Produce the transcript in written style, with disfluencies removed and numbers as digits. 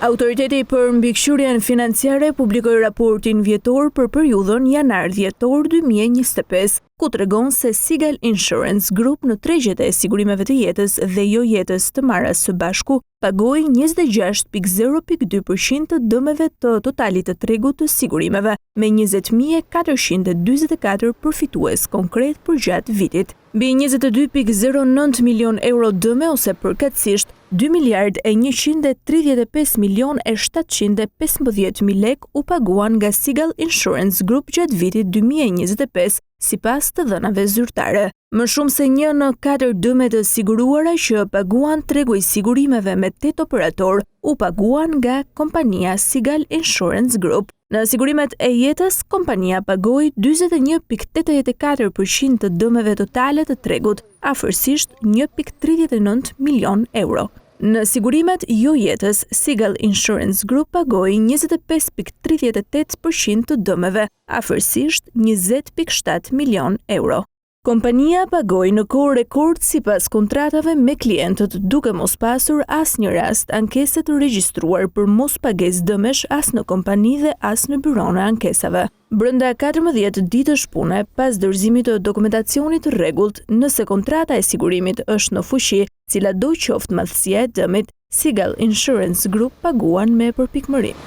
Autoriteti për mbikëqyrjen financiare publikoi raportin vjetor për periudhën janar-dhjetor 2025, ku tregon se Sigal Insurance Group në tregjet e sigurimeve të jetës dhe jo jetës të marra së bashku pagoi 26.0.2% të dëmeve të totalit të tregut të sigurimeve, me 20.444 përfitues konkret për gjatë vitit. Mbi 22.09 milion euro dëme ose përkatësisht 2.135.715.000 lek u paguan nga Sigal Insurance Group gjatë vitit 2025, sipas të dhënave zyrtare. Më shumë se 1 në 4 dëme të siguruara që paguan tregu i sigurimeve me 8 operator u paguan nga kompania Sigal Insurance Group. Në sigurimet e jetës, kompania pagoi 41.84% të dëmeve totale të tregut, afërsisht 1.39 milion euro. Në sigurimet jo jetës, Sigal Insurance Group pagoi 25.38% të dëmeve, afërsisht 20.7 milion euro. Kompania pagoi në kohë rekord sipas kontratave me klientët, duke mos pasur asnjë rast ankese të regjistruar për mos pagesë dëmesh as në kompani dhe as në byron e ankesave. Brenda 14 ditësh pune pas dorëzimit të dokumentacionit të rregullt, nëse kontrata e sigurimit është në fuqi, cila do qoftë madhësia e dëmit, Sigal Insurance Group paguan me përpikmëri.